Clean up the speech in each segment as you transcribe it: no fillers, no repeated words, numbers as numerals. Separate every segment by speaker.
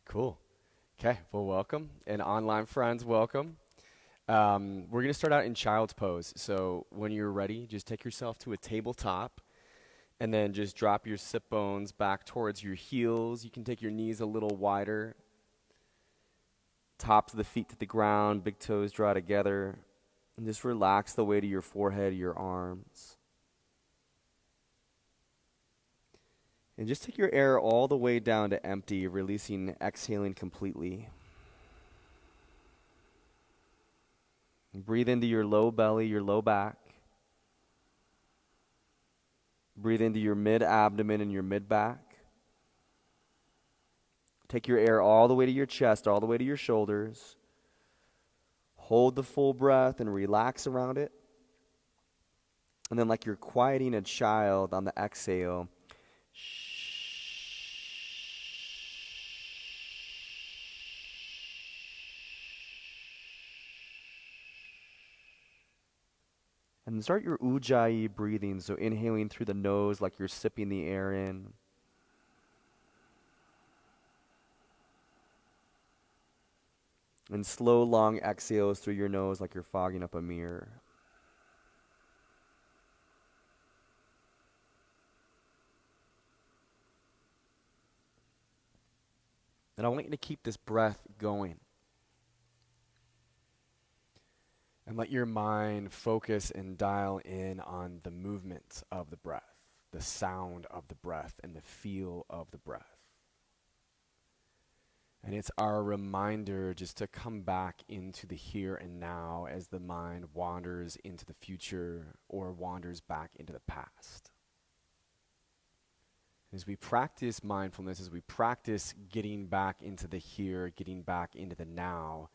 Speaker 1: Cool. Okay, well, welcome. And online friends, welcome. We're going to start out in child's pose. So when you're ready, just take yourself to a tabletop and then just drop your sit bones back towards your heels. You can take your knees a little wider, tops of the feet to the ground, big toes draw together, and just relax the weight of your forehead, your arms. And just take your air all the way down to empty, releasing, exhaling completely. Breathe into your low belly, your low back. Breathe into your mid-abdomen and your mid-back. Take your air all the way to your chest, all the way to your shoulders. Hold the full breath and relax around it. And then like you're quieting a child on the exhale, and then start your ujjayi breathing, so inhaling through the nose like you're sipping the air in. And slow, long exhales through your nose like you're fogging up a mirror. And I want you to keep this breath going. And let your mind focus and dial in on the movement of the breath, the sound of the breath, and the feel of the breath. And it's our reminder just to come back into the here and now as the mind wanders into the future or wanders back into the past. As we practice mindfulness, as we practice getting back into the here, getting back into the now,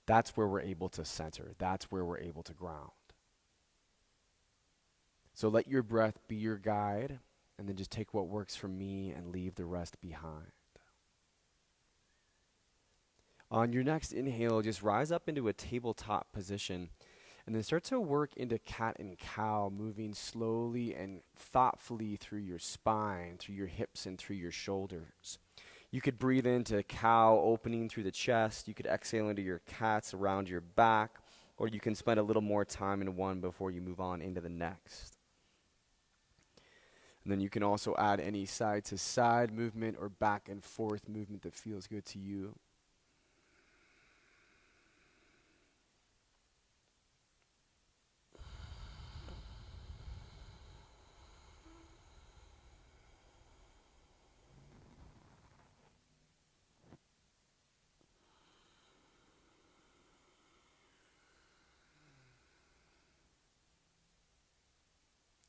Speaker 1: that's where we're able to center. That's where we're able to ground. So let your breath be your guide, and then just take what works for me and leave the rest behind. On your next inhale, just rise up into a tabletop position, and then start to work into cat and cow, moving slowly and thoughtfully through your spine, through your hips, and through your shoulders. You could breathe into cow, opening through the chest. You could exhale into your cats around your back, or you can spend a little more time in one before you move on into the next. And then you can also add any side-to-side movement or back and forth movement that feels good to you.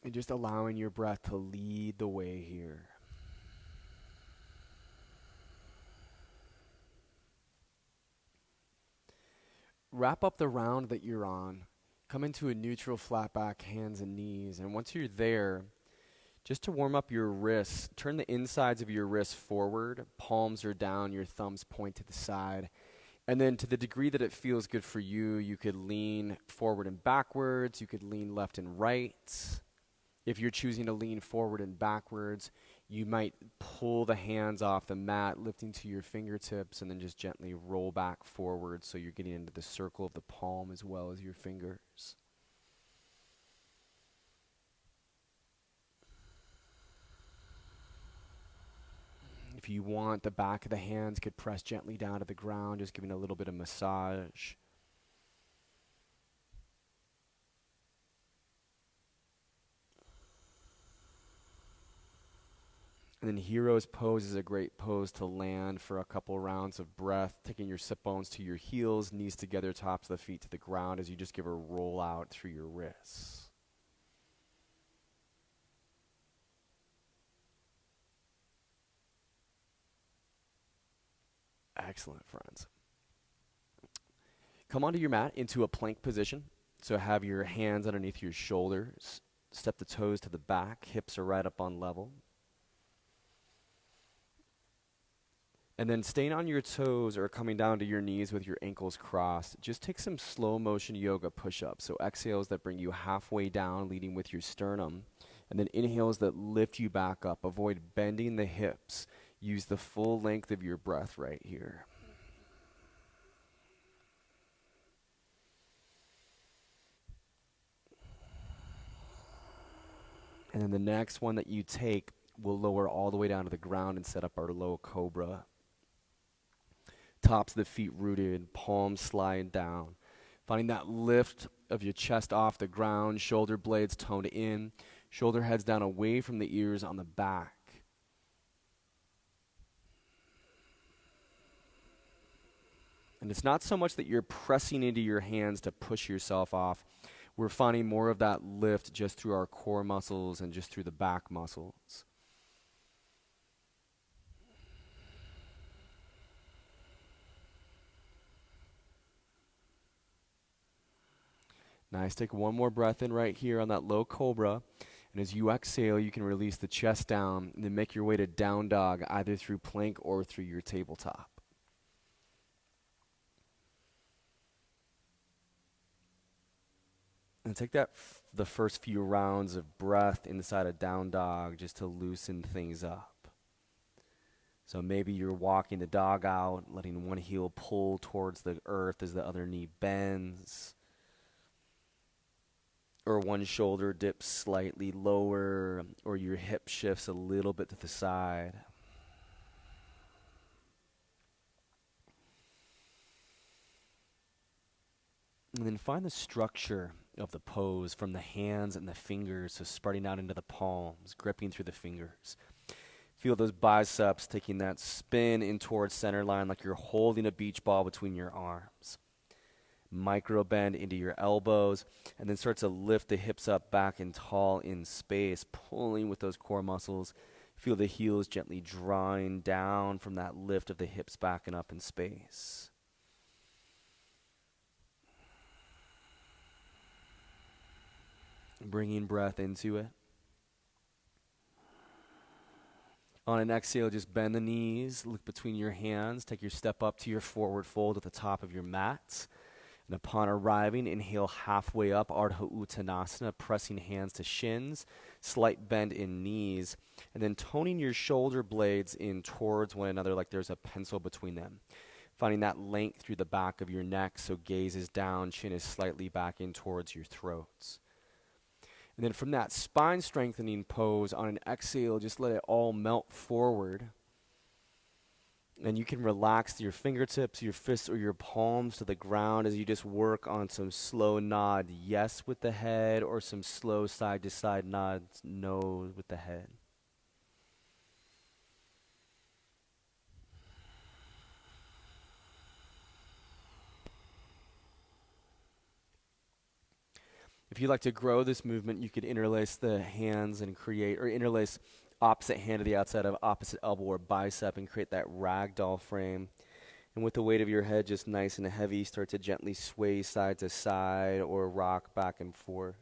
Speaker 1: And just allowing your breath to lead the way here. Wrap up the round that you're on. Come into a neutral flat back, hands and knees. And once you're there, just to warm up your wrists, turn the insides of your wrists forward. Palms are down, your thumbs point to the side. And then to the degree that it feels good for you, you could lean forward and backwards. You could lean left and right. If you're choosing to lean forward and backwards, you might pull the hands off the mat, lifting to your fingertips, and then just gently roll back forward so you're getting into the circle of the palm as well as your fingers. If you want, the back of the hands could press gently down to the ground, just giving a little bit of massage. And then hero's pose is a great pose to land for a couple rounds of breath, taking your sit bones to your heels, knees together, tops of the feet to the ground as you just give a roll out through your wrists. Excellent, friends. Come onto your mat into a plank position. So have your hands underneath your shoulders. Step the toes to the back. Hips are right up on level. And then staying on your toes or coming down to your knees with your ankles crossed, just take some slow motion yoga push-ups. So exhales that bring you halfway down, leading with your sternum. And then inhales that lift you back up. Avoid bending the hips. Use the full length of your breath right here. And then the next one that you take, we'll lower all the way down to the ground and set up our low cobra. Tops of the feet rooted, palms slide down. Finding that lift of your chest off the ground, shoulder blades toned in, shoulder heads down away from the ears on the back. And it's not so much that you're pressing into your hands to push yourself off. We're finding more of that lift just through our core muscles and just through the back muscles. Nice. Take one more breath in right here on that low cobra. And as you exhale, you can release the chest down and then make your way to down dog, either through plank or through your tabletop. And take that the first few rounds of breath inside a down dog just to loosen things up. So maybe you're walking the dog out, letting one heel pull towards the earth as the other knee bends. Or one shoulder dips slightly lower, or your hip shifts a little bit to the side. And then find the structure of the pose from the hands and the fingers, so spreading out into the palms, gripping through the fingers. Feel those biceps taking that spin in towards center line like you're holding a beach ball between your arms. Micro bend into your elbows, and then start to lift the hips up back and tall in space, pulling with those core muscles. Feel the heels gently drawing down from that lift of the hips back and up in space. Bringing breath into it. On an exhale, just bend the knees, look between your hands, take your step up to your forward fold at the top of your mat. And upon arriving, inhale halfway up, Ardha Uttanasana, pressing hands to shins, slight bend in knees, and then toning your shoulder blades in towards one another like there's a pencil between them. Finding that length through the back of your neck, so gaze is down, chin is slightly back in towards your throats. And then from that spine strengthening pose, on an exhale, just let it all melt forward. And you can relax your fingertips, your fists, or your palms to the ground as you just work on some slow nod yes with the head, or some slow side to side nods no with the head. If you'd like to grow this movement, you could interlace the hands and create, or interlace opposite hand to the outside of opposite elbow or bicep and create that ragdoll frame. And with the weight of your head just nice and heavy, start to gently sway side to side or rock back and forth.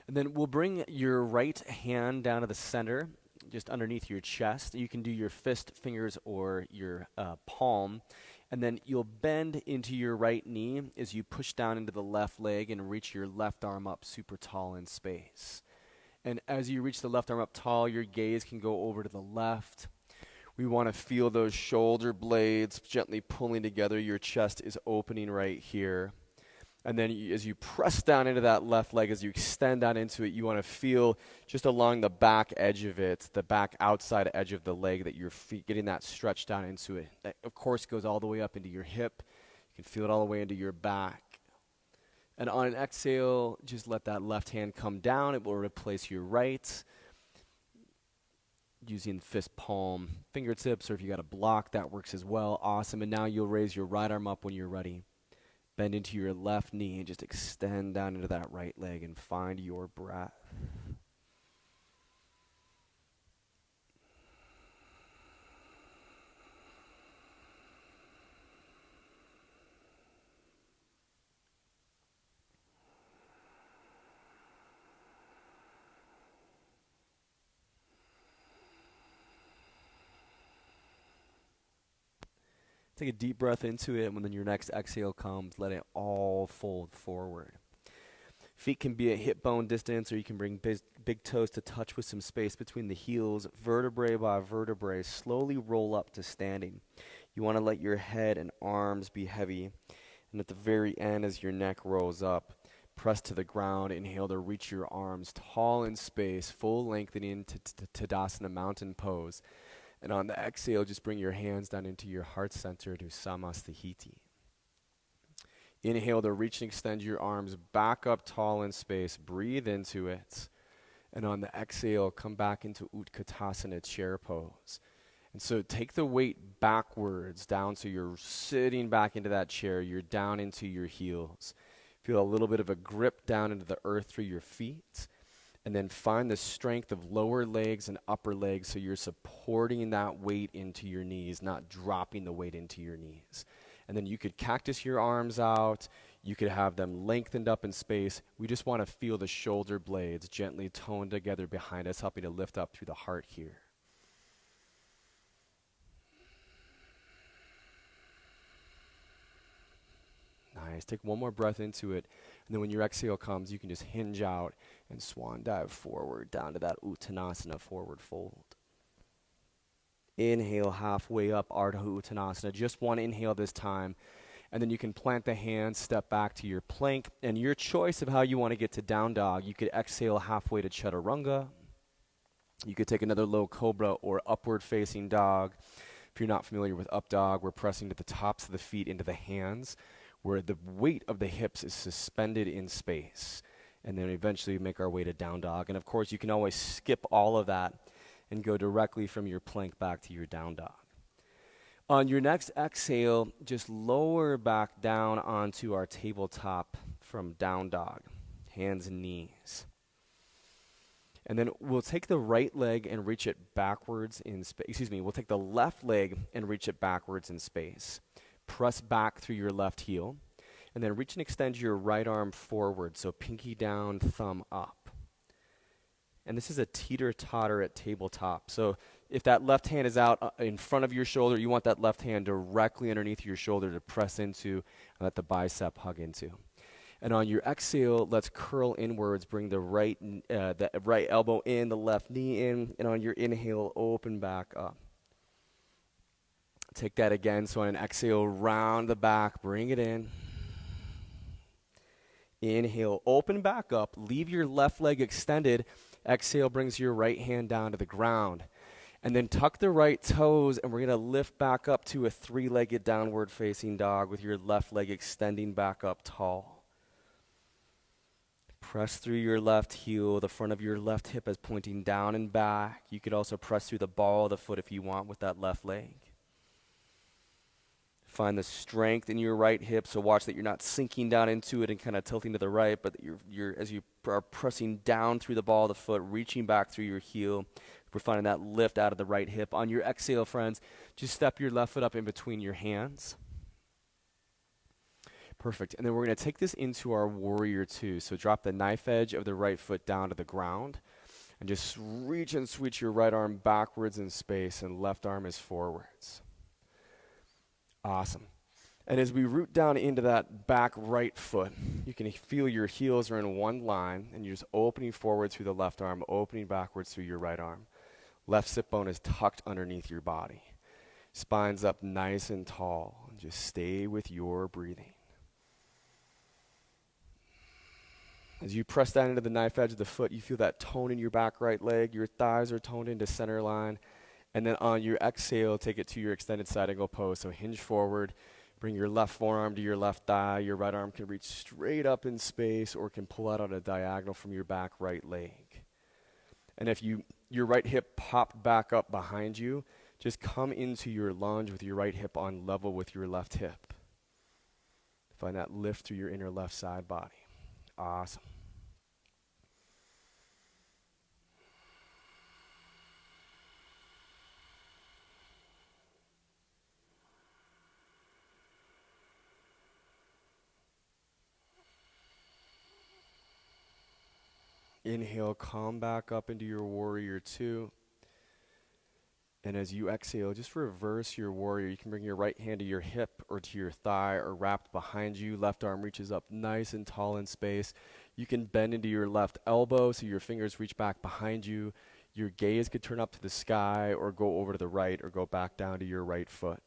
Speaker 1: And then we'll bring your right hand down to the center, just underneath your chest. You can do your fist, fingers, or your palm. And then you'll bend into your right knee as you push down into the left leg and reach your left arm up super tall in space. And as you reach the left arm up tall, your gaze can go over to the left. We want to feel those shoulder blades gently pulling together. Your chest is opening right here. And then as you press down into that left leg, as you extend down into it, you want to feel just along the back edge of it, the back outside edge of the leg, that your feet getting that stretch down into it. That, of course, goes all the way up into your hip. You can feel it all the way into your back. And on an exhale, just let that left hand come down. It will replace your right. Using fist, palm, fingertips, or if you got a block, that works as well. Awesome. And now you'll raise your right arm up when you're ready. Bend into your left knee and just extend down into that right leg and find your breath. Take a deep breath into it, and when then your next exhale comes, let it all fold forward. Feet can be at hip bone distance, or you can bring big toes to touch with some space between the heels. Vertebrae by vertebrae, slowly roll up to standing. You want to let your head and arms be heavy. And at the very end, as your neck rolls up, press to the ground. Inhale to reach your arms tall in space, full lengthening to Tadasana mountain pose. And on the exhale, just bring your hands down into your heart center to Samastahiti. Inhale to reach and extend your arms back up tall in space. Breathe into it. And on the exhale, come back into Utkatasana, chair pose. And so take the weight backwards down so you're sitting back into that chair. You're down into your heels. Feel a little bit of a grip down into the earth through your feet. And then find the strength of lower legs and upper legs so you're supporting that weight into your knees, not dropping the weight into your knees. And then you could cactus your arms out. You could have them lengthened up in space. We just want to feel the shoulder blades gently toned together behind us, helping to lift up through the heart here. Nice. Take one more breath into it. And then when your exhale comes, you can just hinge out and swan dive forward down to that Uttanasana forward fold. Inhale halfway up, Ardha Uttanasana. Just one inhale this time. And then you can plant the hands, step back to your plank. And your choice of how you want to get to down dog. You could exhale halfway to Chaturanga. You could take another low cobra or upward facing dog. If you're not familiar with up dog, we're pressing to the tops of the feet into the hands, where the weight of the hips is suspended in space. And then eventually make our way to down dog. And of course, you can always skip all of that and go directly from your plank back to your down dog. On your next exhale, just lower back down onto our tabletop from down dog, hands and knees. And then we'll take the right leg and reach it backwards in space. We'll take the left leg and reach it backwards in space. Press back through your left heel. And then reach and extend your right arm forward, so pinky down, thumb up. And this is a teeter-totter at tabletop. So if that left hand is out in front of your shoulder, you want that left hand directly underneath your shoulder to press into and let the bicep hug into. And on your exhale, let's curl inwards. Bring the right elbow in, the left knee in. And on your inhale, open back up. Take that again. So on an exhale, round the back, bring it in. Inhale, open back up. Leave your left leg extended. Exhale brings your right hand down to the ground. And then tuck the right toes, and we're going to lift back up to a three-legged downward facing dog with your left leg extending back up tall. Press through your left heel. The front of your left hip is pointing down and back. You could also press through the ball of the foot if you want with that left leg. Find the strength in your right hip, so watch that you're not sinking down into it and kind of tilting to the right, but that you're as you are pressing down through the ball of the foot, reaching back through your heel. We're finding that lift out of the right hip. On your exhale, friends, just step your left foot up in between your hands. Perfect. And then we're going to take this into our warrior two. So drop the knife edge of the right foot down to the ground and just reach and switch your right arm backwards in space and left arm is forwards. Awesome. And as we root down into that back right foot, you can feel your heels are in one line, and you're just opening forward through the left arm, opening backwards through your right arm. Left sit bone is tucked underneath your body. Spine's up nice and tall. And just stay with your breathing. As you press down into the knife edge of the foot, you feel that tone in your back right leg. Your thighs are toned into center line. And then on your exhale, take it to your extended side angle pose. So hinge forward, bring your left forearm to your left thigh. Your right arm can reach straight up in space or can pull out on a diagonal from your back right leg. And if your right hip popped back up behind you, just come into your lunge with your right hip on level with your left hip. Find that lift through your inner left side body. Awesome. Inhale, come back up into your warrior two. And as you exhale, just reverse your warrior. You can bring your right hand to your hip or to your thigh or wrapped behind you. Left arm reaches up nice and tall in space. You can bend into your left elbow so your fingers reach back behind you. Your gaze could turn up to the sky or go over to the right or go back down to your right foot.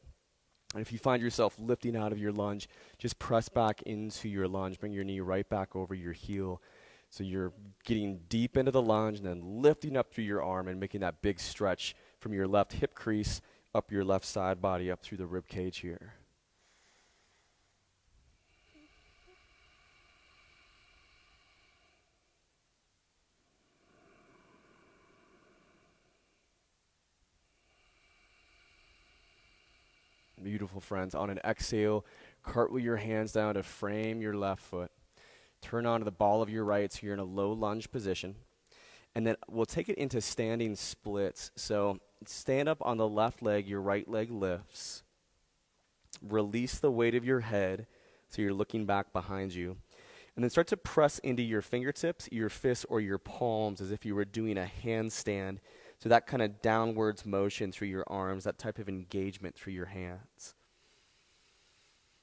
Speaker 1: And if you find yourself lifting out of your lunge, just press back into your lunge. Bring your knee right back over your heel. So you're getting deep into the lunge and then lifting up through your arm and making that big stretch from your left hip crease up your left side body up through the rib cage here. Beautiful, friends. On an exhale, cartwheel your hands down to frame your left foot. Turn onto the ball of your right so you're in a low lunge position. And then we'll take it into standing splits. So stand up on the left leg, your right leg lifts. Release the weight of your head so you're looking back behind you. And then start to press into your fingertips, your fists, or your palms as if you were doing a handstand. So that kind of downwards motion through your arms, that type of engagement through your hands.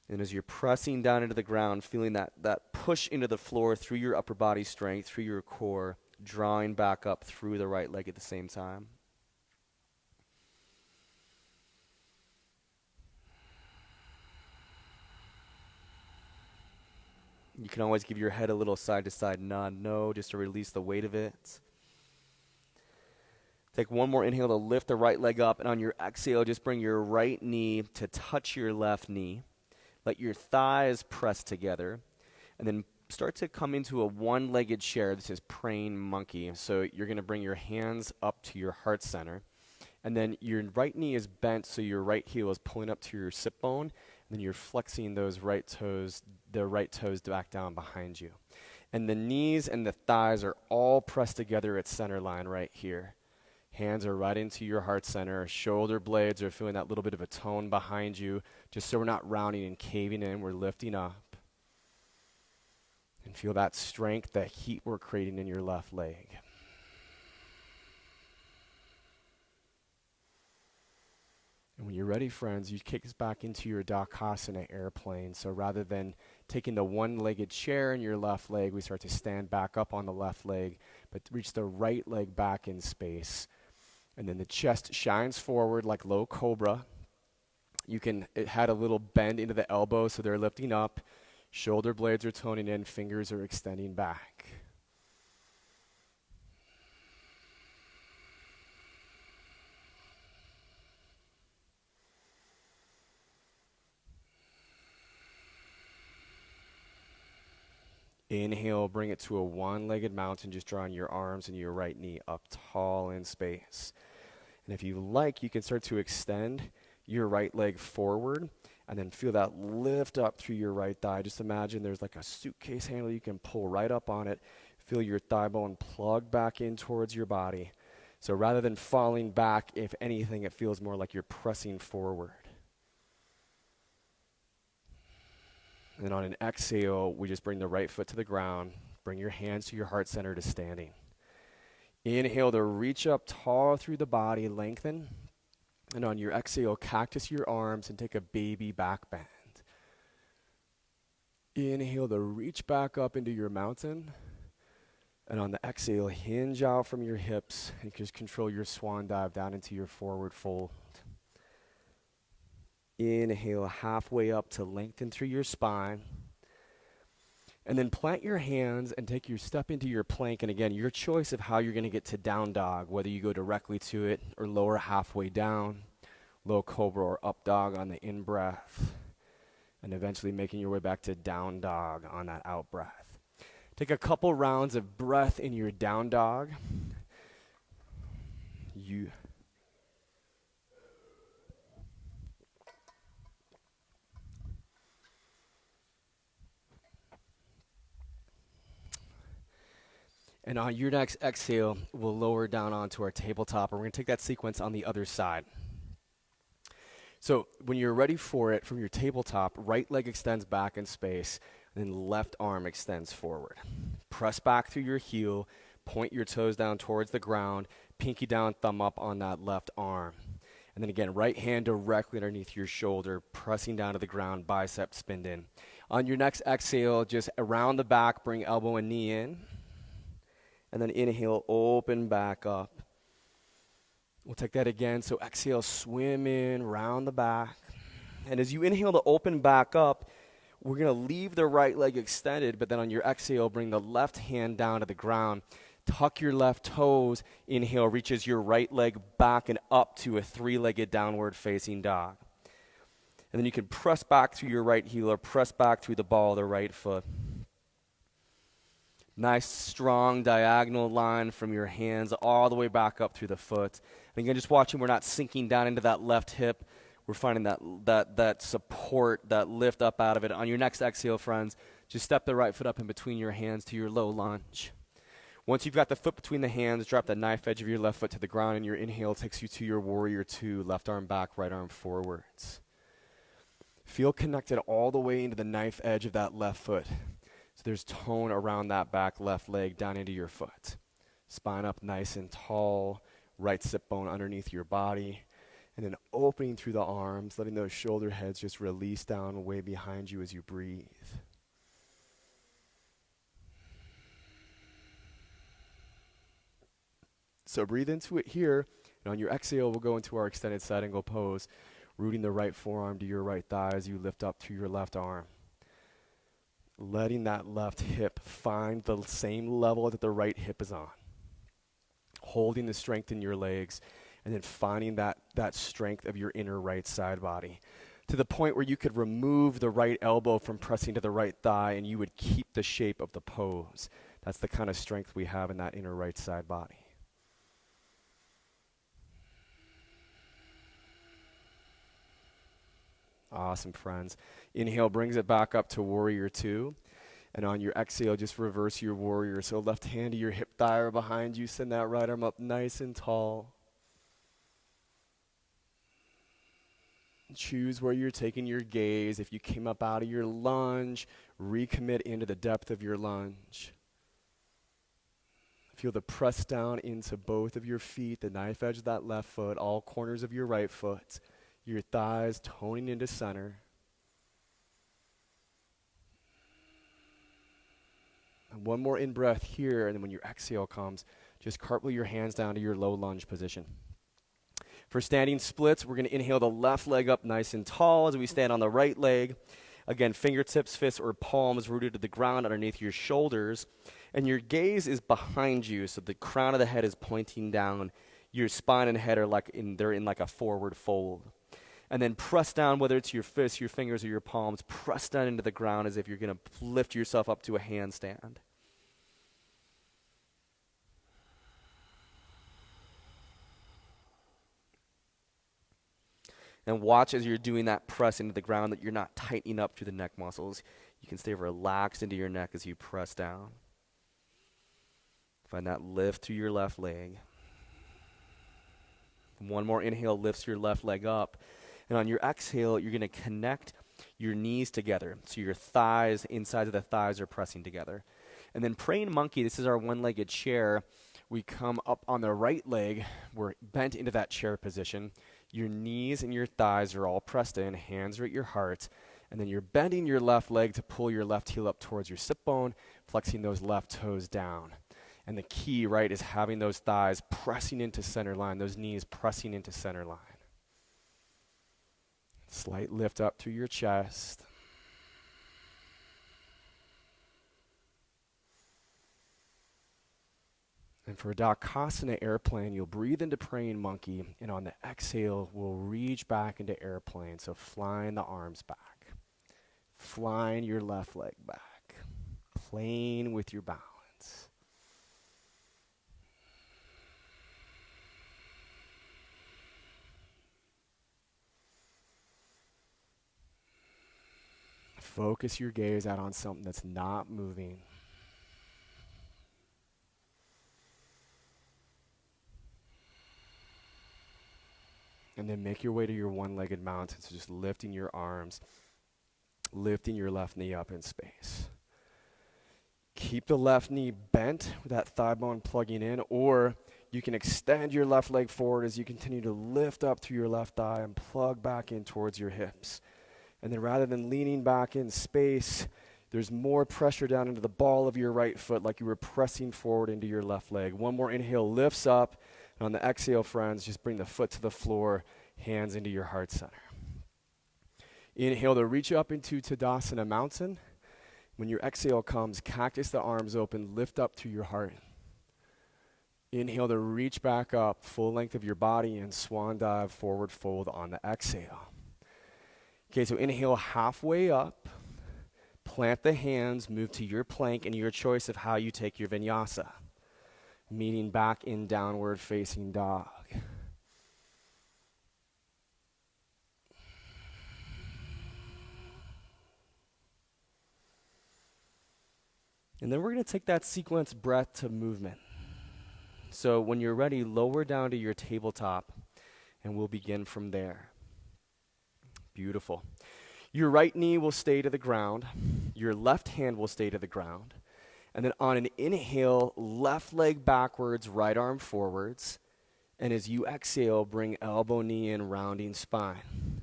Speaker 1: And as you're pressing down into the ground, feeling that push into the floor through your upper body strength, through your core, drawing back up through the right leg at the same time. You can always give your head a little side-to-side nod, no, just to release the weight of it. Take one more inhale to lift the right leg up, and on your exhale, just bring your right knee to touch your left knee. Let your thighs press together, and then start to come into a one-legged chair. This is praying monkey. So you're going to bring your hands up to your heart center, and then your right knee is bent, so your right heel is pulling up to your sit bone, and then you're flexing those right toes back down behind you. And the knees and the thighs are all pressed together at center line right here. Hands are right into your heart center. Shoulder blades are feeling that little bit of a tone behind you, just so we're not rounding and caving in. We're lifting up. And feel that strength, that heat we're creating in your left leg. And when you're ready, friends, you kick us back into your Dakasana airplane. So rather than taking the one-legged chair in your left leg, we start to stand back up on the left leg, but reach the right leg back in space. And then the chest shines forward like low cobra. It had a little bend into the elbow, so they're lifting up. Shoulder blades are toning in, fingers are extending back. Inhale, bring it to a one-legged mountain, just drawing your arms and your right knee up tall in space. And if you like, you can start to extend your right leg forward and then feel that lift up through your right thigh. Just imagine there's like a suitcase handle you can pull right up on it. Feel your thigh bone plug back in towards your body. So rather than falling back, if anything, it feels more like you're pressing forward. And on an exhale, we just bring the right foot to the ground. Bring your hands to your heart center to standing. Inhale to reach up tall through the body, lengthen. And on your exhale, cactus your arms and take a baby back bend. Inhale to reach back up into your mountain. And on the exhale, hinge out from your hips and just control your swan dive down into your forward fold. Inhale halfway up to lengthen through your spine. And then plant your hands and take your step into your plank. And again, your choice of how you're going to get to down dog, whether you go directly to it or lower halfway down, low cobra or up dog on the in-breath, and eventually making your way back to down dog on that out-breath. Take a couple rounds of breath in your down dog. And on your next exhale, we'll lower down onto our tabletop, and we're going to take that sequence on the other side. So when you're ready for it, from your tabletop, right leg extends back in space, and then left arm extends forward. Press back through your heel, point your toes down towards the ground, pinky down, thumb up on that left arm. And then again, right hand directly underneath your shoulder, pressing down to the ground, bicep spinned in. On your next exhale, just around the back, bring elbow and knee in. And then inhale, open back up. We'll take that again. So exhale, swim in, round the back. And as you inhale to open back up, we're going to leave the right leg extended, but then on your exhale, bring the left hand down to the ground. Tuck your left toes. Inhale, reaches your right leg back and up to a three-legged downward facing dog. And then you can press back through your right heel or press back through the ball of the right foot. Nice, strong diagonal line from your hands all the way back up through the foot. And again, just watching, we're not sinking down into that left hip. We're finding that support, that lift up out of it. On your next exhale, friends, just step the right foot up in between your hands to your low lunge. Once you've got the foot between the hands, drop the knife edge of your left foot to the ground, and your inhale takes you to your warrior two, left arm back, right arm forwards. Feel connected all the way into the knife edge of that left foot. So there's tone around that back left leg down into your foot. Spine up nice and tall, right sit bone underneath your body. And then opening through the arms, letting those shoulder heads just release down way behind you as you breathe. So breathe into it here, and on your exhale, we'll go into our extended side angle pose, rooting the right forearm to your right thigh as you lift up to your left arm. Letting that left hip find the same level that the right hip is on. Holding the strength in your legs, and then finding that strength of your inner right side body. To the point where you could remove the right elbow from pressing to the right thigh, and you would keep the shape of the pose. That's the kind of strength we have in that inner right side body. Awesome, friends. Inhale brings it back up to warrior two. And on your exhale, just reverse your warrior. So left hand to your hip thigh or behind you. Send that right arm up nice and tall. Choose where you're taking your gaze. If you came up out of your lunge, recommit into the depth of your lunge. Feel the press down into both of your feet, the knife edge of that left foot, all corners of your right foot. Your thighs toning into center. And one more in-breath here, and then when your exhale comes, just cartwheel your hands down to your low lunge position. For standing splits, we're going to inhale the left leg up nice and tall as we stand on the right leg. Again, fingertips, fists, or palms rooted to the ground underneath your shoulders. And your gaze is behind you, so the crown of the head is pointing down. Your spine and head are they're in like a forward fold. And then press down, whether it's your fists, your fingers, or your palms, press down into the ground as if you're going to lift yourself up to a handstand. And watch as you're doing that press into the ground that you're not tightening up through the neck muscles. You can stay relaxed into your neck as you press down. Find that lift through your left leg. One more inhale lifts your left leg up. And on your exhale, you're going to connect your knees together. So your thighs, insides of the thighs are pressing together. And then praying monkey, this is our one-legged chair. We come up on the right leg. We're bent into that chair position. Your knees and your thighs are all pressed in. Hands are at your heart. And then you're bending your left leg to pull your left heel up towards your sit bone, flexing those left toes down. And the key, right, is having those thighs pressing into center line, those knees pressing into center line. Slight lift up through your chest. And for Dakasana airplane, you'll breathe into praying monkey, and on the exhale, we'll reach back into airplane. So flying the arms back, flying your left leg back, playing with your balance. Focus your gaze out on something that's not moving. And then make your way to your one-legged mountain. So just lifting your arms, lifting your left knee up in space. Keep the left knee bent with that thigh bone plugging in, or You can extend your left leg forward as you continue to lift up through your left thigh and plug back in towards your hips. And then rather than leaning back in space, there's more pressure down into the ball of your right foot like you were pressing forward into your left leg. One more inhale lifts up. And on the exhale, friends, just bring the foot to the floor, hands into your heart center. Inhale to reach up into Tadasana Mountain. When your exhale comes, cactus the arms open, lift up to your heart. Inhale to reach back up, full length of your body, and swan dive, forward fold on the exhale. Okay, so inhale halfway up, plant the hands, move to your plank and your choice of how you take your vinyasa, meaning back in downward facing dog. And then we're going to take that sequence breath to movement. So when you're ready, lower down to your tabletop, and we'll begin from there. Beautiful. Your right knee will stay to the ground. Your left hand will stay to the ground. And then on an inhale, left leg backwards, right arm forwards. And as you exhale, bring elbow, knee in, rounding spine.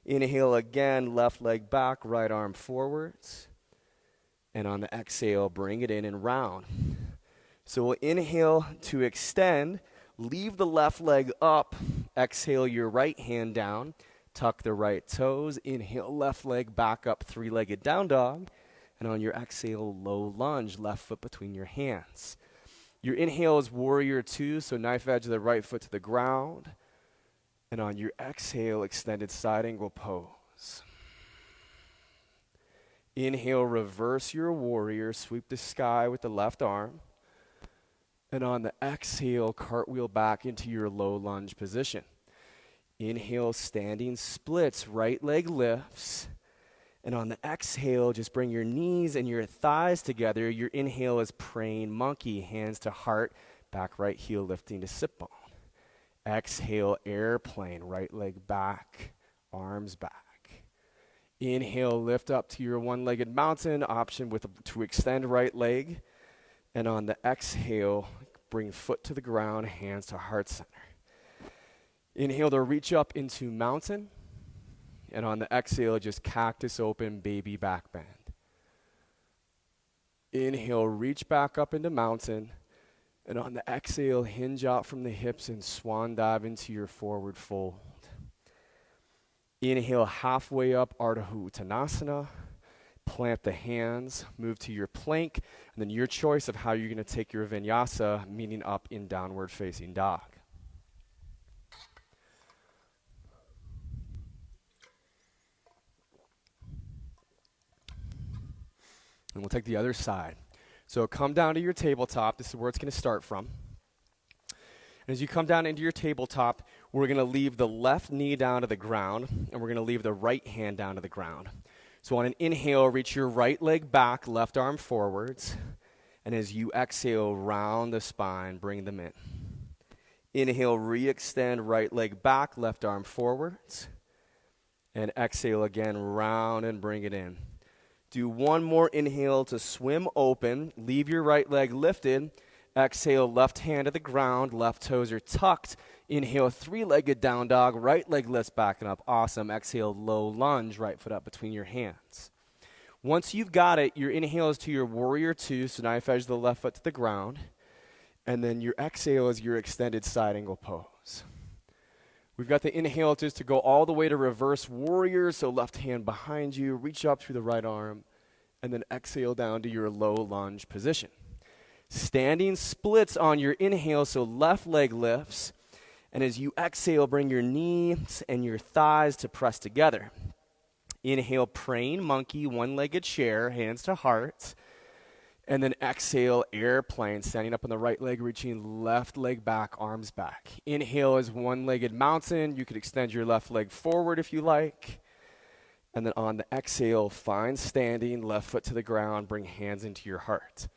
Speaker 1: Inhale again, left leg back, right arm forwards. And on the exhale, bring it in and round. So we'll inhale to extend, leave the left leg up, exhale your right hand down, tuck the right toes, inhale left leg back up, three-legged down dog, and on your exhale, low lunge, left foot between your hands. Your inhale is warrior two, so knife edge of the right foot to the ground, and on your exhale, extended side angle pose. Inhale, reverse your warrior, sweep the sky with the left arm. And on the exhale, cartwheel back into your low lunge position. Inhale, standing splits, right leg lifts. And on the exhale, just bring your knees and your thighs together. Your inhale is praying monkey, hands to heart, back right heel lifting to sit bone. Exhale, airplane, right leg back, arms back. Inhale, lift up to your one-legged mountain, option to extend right leg. And on the exhale, bring foot to the ground, hands to heart center. Inhale to reach up into mountain. And on the exhale, just cactus open, baby back bend. Inhale, reach back up into mountain. And on the exhale, hinge out from the hips and swan dive into your forward fold. Inhale, halfway up, Ardha Uttanasana. Plant the hands, move to your plank, and then your choice of how you're going to take your vinyasa, meaning up in downward facing dog. And we'll take the other side. So come down to your tabletop. This is where it's going to start from. And as you come down into your tabletop, we're going to leave the left knee down to the ground, and we're going to leave the right hand down to the ground. So on an inhale, reach your right leg back, left arm forwards. And as you exhale, round the spine, bring them in. Inhale, re-extend, right leg back, left arm forwards. And exhale again, round and bring it in. Do one more inhale to swim open. Leave your right leg lifted. Exhale, left hand to the ground, left toes are tucked. Inhale, three-legged down dog, right leg lifts back and up. Awesome. Exhale, low lunge, right foot up between your hands. Once you've got it, your inhale is to your warrior two, so knife edge the left foot to the ground. And then your exhale is your extended side angle pose. We've got the inhale just to go all the way to reverse warrior, so left hand behind you, reach up through the right arm, and then exhale down to your low lunge position. Standing splits on your inhale, so left leg lifts. And as you exhale, bring your knees and your thighs to press together. Inhale, praying monkey, one-legged chair, hands to heart. And then exhale, airplane, standing up on the right leg, reaching left leg back, arms back. Inhale is one-legged mountain. You could extend your left leg forward if you like. And then on the exhale, find standing, left foot to the ground, bring hands into your heart.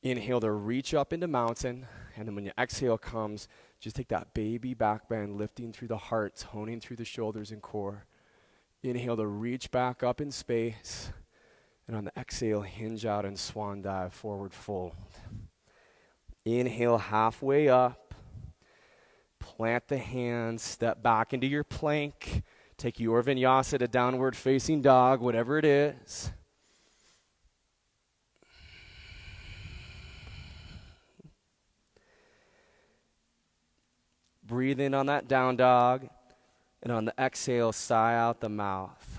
Speaker 1: Inhale to reach up into mountain, and then when your exhale comes, just take that baby back bend, lifting through the heart, toning through the shoulders and core. Inhale to reach back up in space, and on the exhale, hinge out and swan dive, forward fold. Inhale halfway up. Plant the hands, step back into your plank. Take your vinyasa to downward facing dog, whatever it is. Breathe in on that down dog, and on the exhale, sigh out the mouth.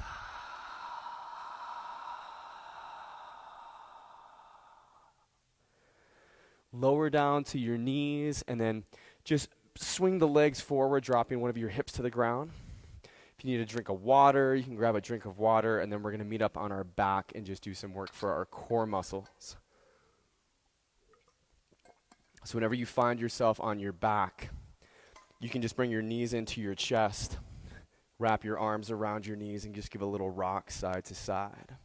Speaker 1: Lower down to your knees, and then just swing the legs forward, dropping one of your hips to the ground. If you need a drink of water, you can grab a drink of water, and then we're going to meet up on our back and just do some work for our core muscles. So whenever you find yourself on your back, you can just bring your knees into your chest, wrap your arms around your knees, and just give a little rock side to side.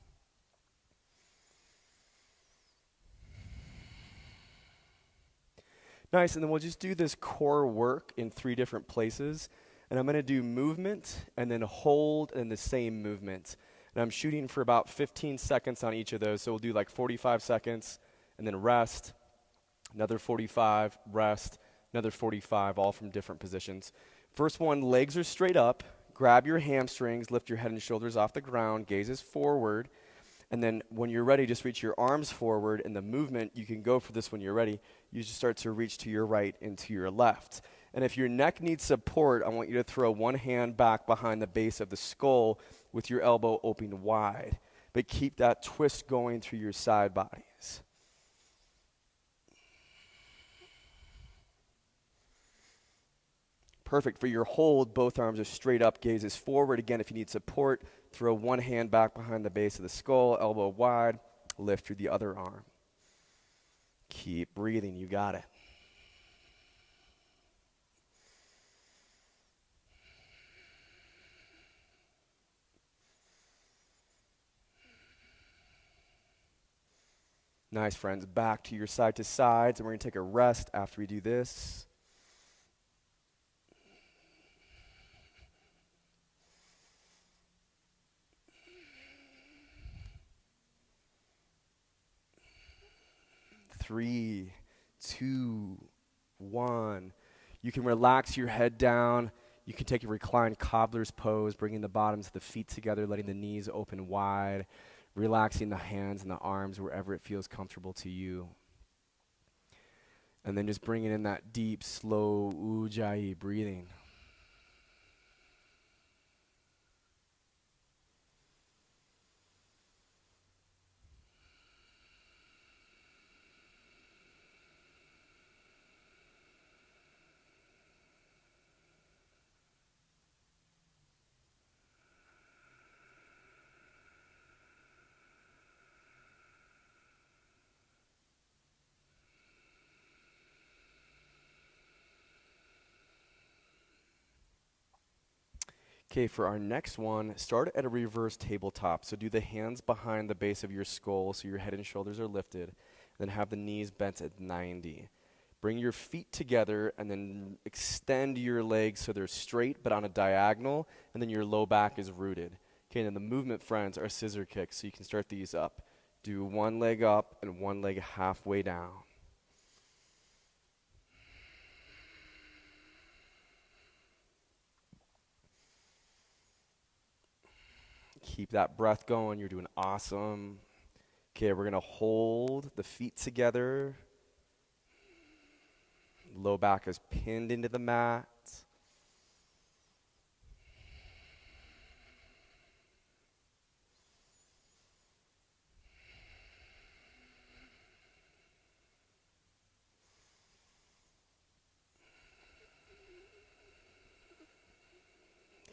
Speaker 1: Nice, and then we'll just do this core work in 3 different places. And I'm going to do movement, and then hold, and the same movement. And I'm shooting for about 15 seconds on each of those. So we'll do like 45 seconds, and then rest, another 45, rest, another 45, all from different positions. First one, legs are straight up. Grab your hamstrings, lift your head and shoulders off the ground, gazes forward. And then when you're ready, just reach your arms forward. And the movement, you can go for this when you're ready. You just start to reach to your right and to your left. And if your neck needs support, I want you to throw one hand back behind the base of the skull with your elbow open wide. But keep that twist going through your side bodies. Perfect. For your hold, both arms are straight up, gazes forward. Again, if you need support, throw one hand back behind the base of the skull, elbow wide, lift through the other arm. Keep breathing. You got it. Nice, friends. Back to your side to sides, and we're going to take a rest after we do this. Three, two, one. You can relax your head down. You can take a reclined cobbler's pose, bringing the bottoms of the feet together, letting the knees open wide, relaxing the hands and the arms wherever it feels comfortable to you. And then just bringing in that deep, slow ujjayi breathing. Okay, for our next one, start at a reverse tabletop. So do the hands behind the base of your skull so your head and shoulders are lifted. Then have the knees bent at 90. Bring your feet together and then extend your legs so they're straight but on a diagonal, and then your low back is rooted. Okay, and then the movement, friends, are scissor kicks, so you can start these up. Do one leg up and one leg halfway down. Keep that breath going. You're doing awesome. Okay, we're going to hold the feet together. Low back is pinned into the mat.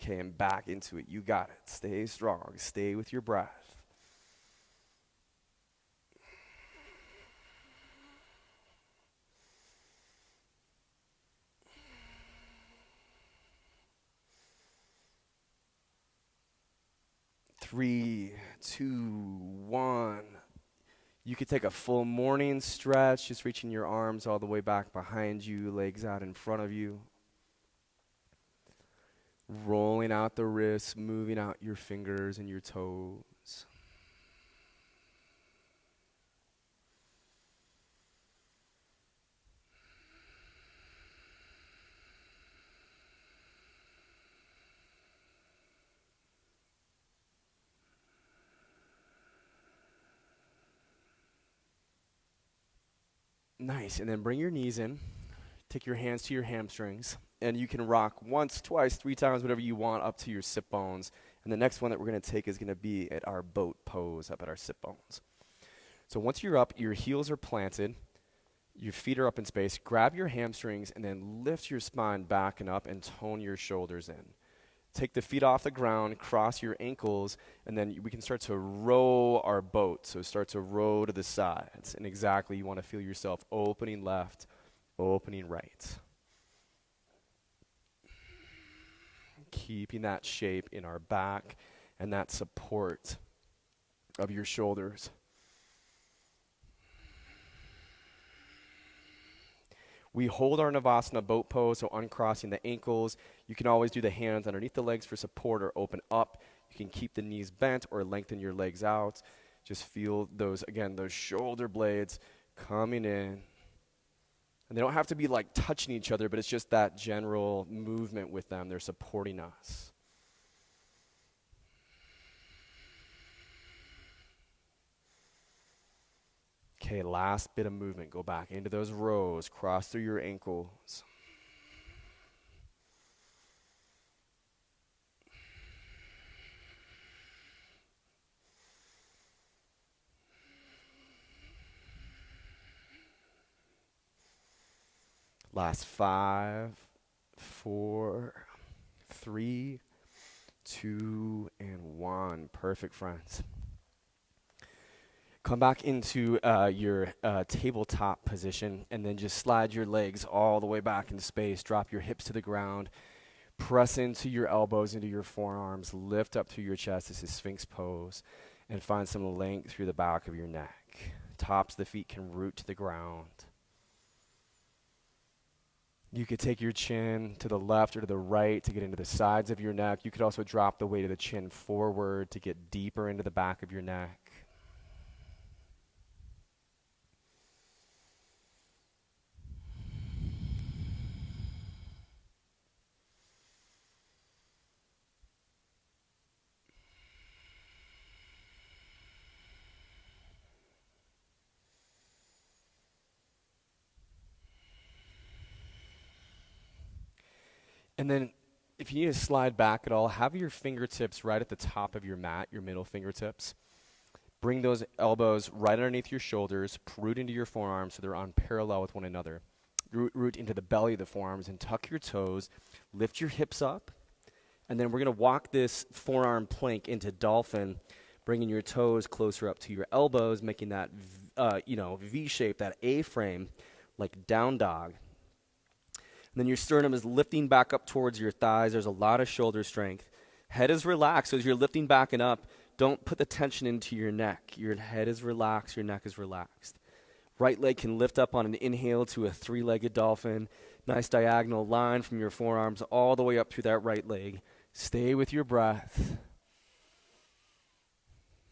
Speaker 1: Okay, and back into it. You got it. Stay strong. Stay with your breath. Three, two, one. You could take a full morning stretch, just reaching your arms all the way back behind you, legs out in front of you. Rolling out the wrists, moving out your fingers and your toes. Nice. And then bring your knees in. Take your hands to your hamstrings. And you can rock once, twice, 3 times, whatever you want, up to your sit bones. And the next one that we're going to take is going to be at our boat pose, up at our sit bones. So once you're up, your heels are planted. Your feet are up in space. Grab your hamstrings and then lift your spine back and up and tone your shoulders in. Take the feet off the ground, cross your ankles, and then we can start to row our boat. So start to row to the sides. And exactly, you want to feel yourself opening left, opening right. Keeping that shape in our back and that support of your shoulders. We hold our Navasana boat pose, so uncrossing the ankles. You can always do the hands underneath the legs for support or open up. You can keep the knees bent or lengthen your legs out. Just feel those, again, those shoulder blades coming in. And they don't have to be like touching each other, but it's just that general movement with them. They're supporting us. Okay, last bit of movement. Go back into those rows. Cross through your ankles. Last 5, 4, 3, 2, and 1. Perfect, friends. Come back into your tabletop position and then just slide your legs all the way back into space. Drop your hips to the ground. Press into your elbows, into your forearms. Lift up through your chest. This is Sphinx pose. And find some length through the back of your neck. Tops of the feet can root to the ground. You could take your chin to the left or to the right to get into the sides of your neck. You could also drop the weight of the chin forward to get deeper into the back of your neck. And then if you need to slide back at all, have your fingertips right at the top of your mat, your middle fingertips. Bring those elbows right underneath your shoulders, root into your forearms so they're on parallel with one another. Root into the belly of the forearms and tuck your toes. Lift your hips up. And then we're going to walk this forearm plank into dolphin, bringing your toes closer up to your elbows, making that V shape, that A-frame, like down dog. And then your sternum is lifting back up towards your thighs. There's a lot of shoulder strength. Head is relaxed. So as you're lifting back and up, don't put the tension into your neck. Your head is relaxed. Your neck is relaxed. Right leg can lift up on an inhale to a 3-legged dolphin. Nice diagonal line from your forearms all the way up through that right leg. Stay with your breath.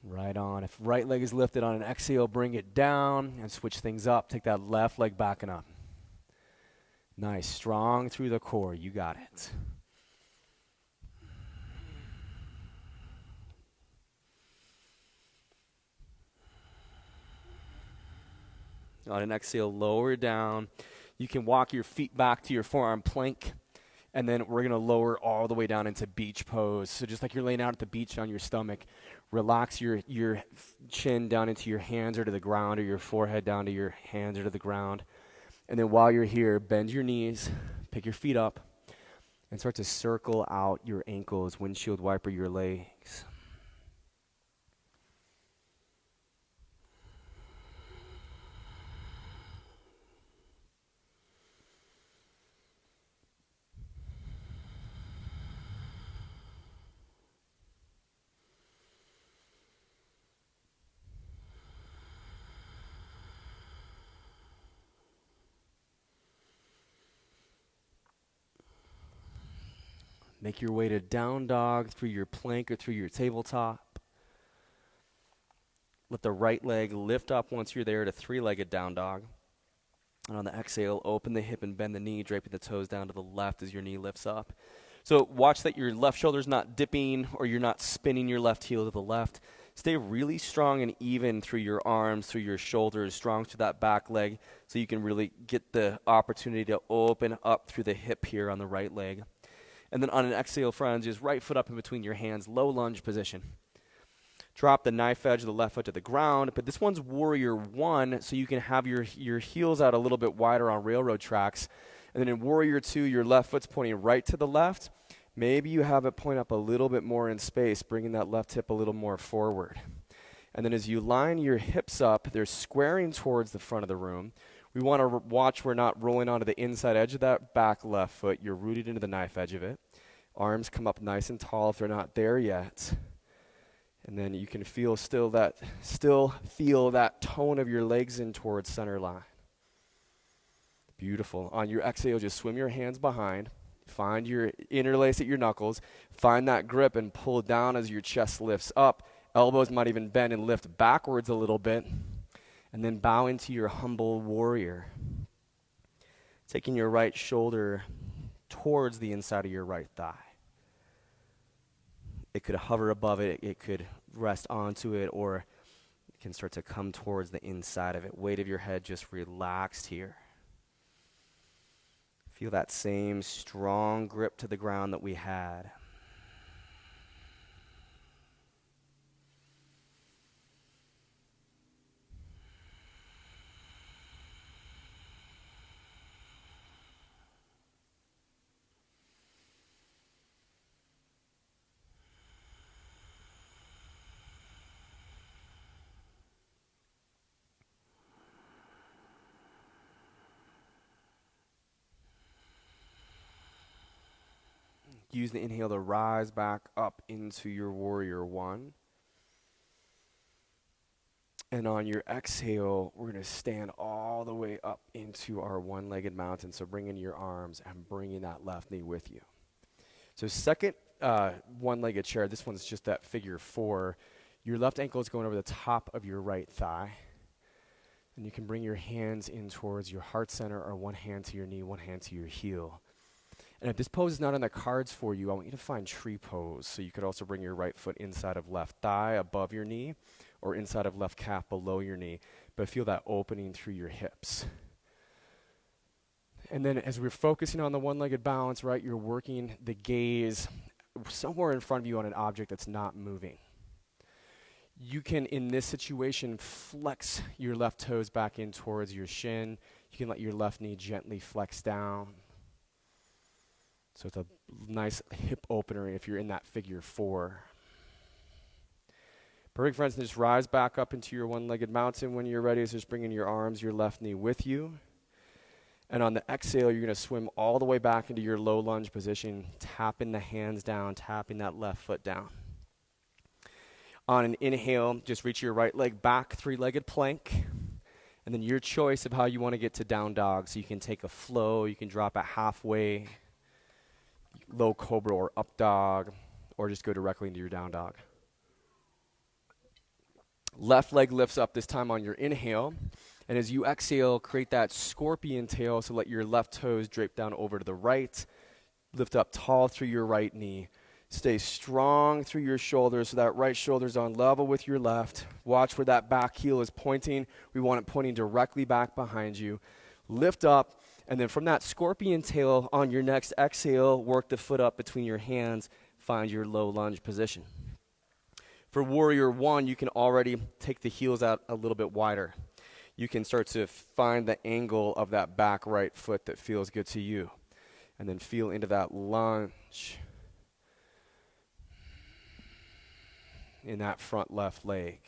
Speaker 1: Right on. If right leg is lifted on an exhale, bring it down and switch things up. Take that left leg back and up. Nice. Strong through the core. You got it. On an exhale, lower down. You can walk your feet back to your forearm plank. And then we're going to lower all the way down into beach pose. So just like you're laying out at the beach on your stomach, relax your chin down into your hands or to the ground, or your forehead down to your hands or to the ground. And then while you're here, bend your knees, pick your feet up, and start to circle out your ankles, windshield wiper your legs. Make your way to down dog through your plank or through your tabletop. Let the right leg lift up once you're there to 3-legged down dog. And on the exhale, open the hip and bend the knee, draping the toes down to the left as your knee lifts up. So watch that your left shoulder's not dipping or you're not spinning your left heel to the left. Stay really strong and even through your arms, through your shoulders, strong through that back leg so you can really get the opportunity to open up through the hip here on the right leg. And then on an exhale, friends, just right foot up in between your hands, low lunge position. Drop the knife edge of the left foot to the ground, but this one's warrior one, so you can have your heels out a little bit wider on railroad tracks. And then in warrior two, your left foot's pointing right to the left. Maybe you have it point up a little bit more in space, bringing that left hip a little more forward. And then as you line your hips up, they're squaring towards the front of the room. We want to watch we're not rolling onto the inside edge of that back left foot. You're rooted into the knife edge of it. Arms come up nice and tall if they're not there yet. And then you can still feel that tone of your legs in towards center line. Beautiful. On your exhale, just swim your hands behind. Interlace at your knuckles. Find that grip and pull down as your chest lifts up. Elbows might even bend and lift backwards a little bit. And then bow into your humble warrior. Taking your right shoulder towards the inside of your right thigh. It could hover above it, it could rest onto it, or it can start to come towards the inside of it. Weight of your head just relaxed here. Feel that same strong grip to the ground that we had. Use the inhale to rise back up into your warrior one. And on your exhale, we're going to stand all the way up into our one-legged mountain. So bring in your arms and bringing that left knee with you. So second one-legged chair, this one's just that figure four. Your left ankle is going over the top of your right thigh. And you can bring your hands in towards your heart center, or one hand to your knee, one hand to your heel. And if this pose is not on the cards for you, I want you to find tree pose. So you could also bring your right foot inside of left thigh above your knee, or inside of left calf below your knee. But feel that opening through your hips. And then as we're focusing on the one-legged balance, right, you're working the gaze somewhere in front of you on an object that's not moving. You can, in this situation, flex your left toes back in towards your shin. You can let your left knee gently flex down. So it's a nice hip opener if you're in that figure four. Perfect, friends. Just rise back up into your one-legged mountain when you're ready. So just bring in your arms, your left knee with you. And on the exhale, you're going to swim all the way back into your low lunge position, tapping the hands down, tapping that left foot down. On an inhale, just reach your right leg back, three-legged plank. And then your choice of how you want to get to down dog. So you can take a flow, you can drop it halfway, low cobra or up dog, or just go directly into your down dog. Left leg lifts up this time on your inhale. And as you exhale, create that scorpion tail, so let your left toes drape down over to the right. Lift up tall through your right knee. Stay strong through your shoulders so that right shoulder's on level with your left. Watch where that back heel is pointing. We want it pointing directly back behind you. Lift up, and then from that scorpion tail on your next exhale, work the foot up between your hands. Find your low lunge position. For warrior one, you can already take the heels out a little bit wider. You can start to find the angle of that back right foot that feels good to you. And then feel into that lunge in that front left leg.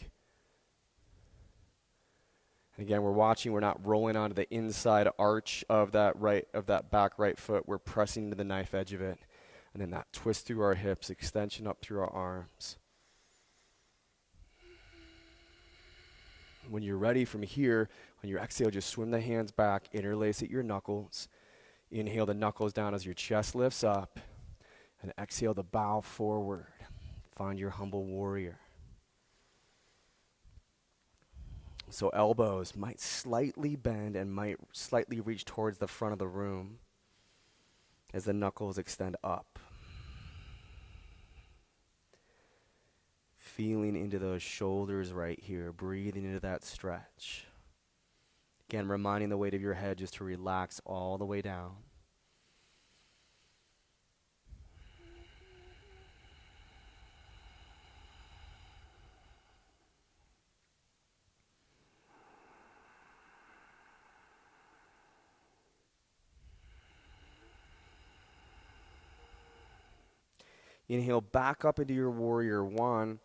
Speaker 1: And again, we're not rolling onto the inside arch of that back right foot. We're pressing into the knife edge of it. And then that twist through our hips, extension up through our arms. When you're ready from here, on your exhale, just swim the hands back, interlace at your knuckles. Inhale the knuckles down as your chest lifts up. And exhale the bow forward. Find your humble warrior. So elbows might slightly bend and might slightly reach towards the front of the room as the knuckles extend up. Feeling into those shoulders right here, breathing into that stretch. Again, reminding the weight of your head just to relax all the way down. Inhale back up into your warrior one,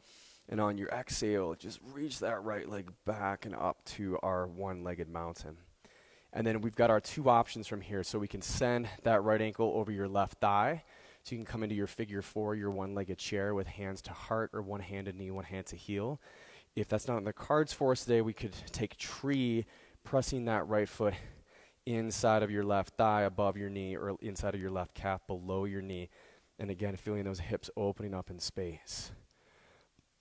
Speaker 1: and on your exhale, just reach that right leg back and up to our one-legged mountain. And then we've got our two options from here. So we can send that right ankle over your left thigh. So you can come into your figure four, your one-legged chair with hands to heart or one hand to knee, one hand to heel. If that's not in the cards for us today, we could take tree, pressing that right foot inside of your left thigh above your knee or inside of your left calf below your knee. And again, feeling those hips opening up in space.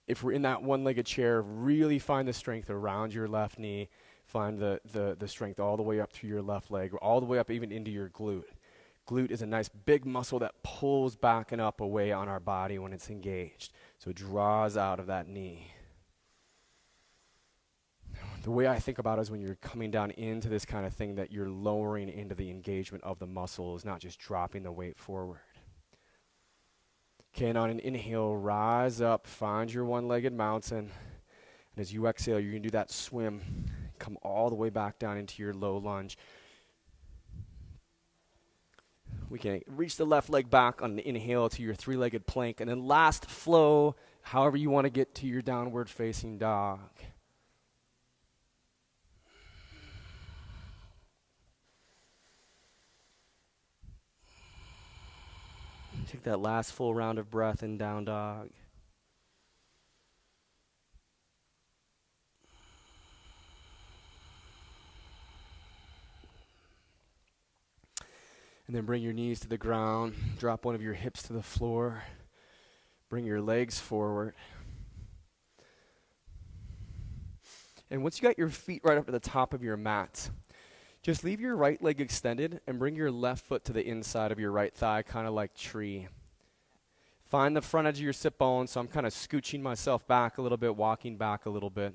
Speaker 1: If we're in that one-legged chair, really find the strength around your left knee. Find the strength all the way up through your left leg, all the way up even into your glute. Glute is a nice big muscle that pulls back and up away on our body when it's engaged. So it draws out of that knee. The way I think about it is when you're coming down into this kind of thing that you're lowering into the engagement of the muscles, not just dropping the weight forward. Okay, and on an inhale, rise up, find your one-legged mountain. And as you exhale, you're going to do that swim. Come all the way back down into your low lunge. We can reach the left leg back on the inhale to your three-legged plank. And then last flow, however you want to get to your downward facing dog. Take that last full round of breath in down dog. And then bring your knees to the ground. Drop one of your hips to the floor. Bring your legs forward. And once you got your feet right up to the top of your mat, just leave your right leg extended and bring your left foot to the inside of your right thigh, kind of like tree. Find the front edge of your sit bone, so I'm kind of scooching myself back a little bit, walking back a little bit.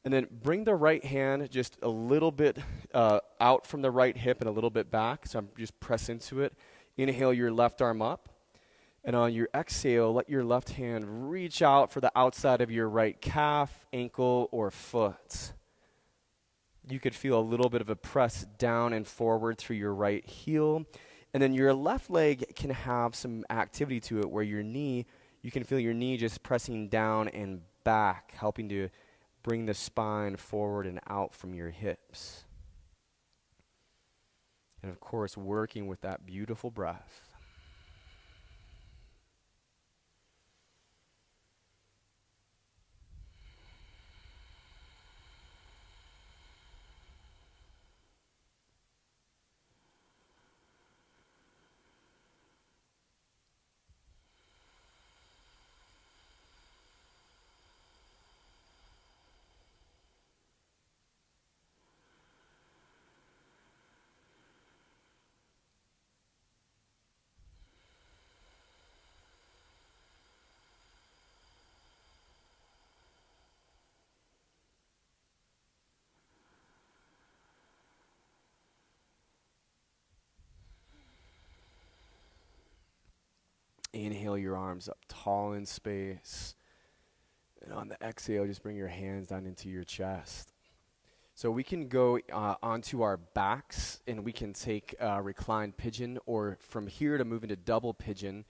Speaker 1: And then bring the right hand just a little bit out from the right hip and a little bit back, so I'm just press into it. Inhale your left arm up. And on your exhale, let your left hand reach out for the outside of your right calf, ankle, or foot. You could feel a little bit of a press down and forward through your right heel. And then your left leg can have some activity to it where your knee, you can feel your knee just pressing down and back, helping to bring the spine forward and out from your hips. And of course, working with that beautiful breath. Inhale your arms up tall in space. And on the exhale, just bring your hands down into your chest. So we can go onto our backs and we can take reclined pigeon, or from here to move into double pigeon.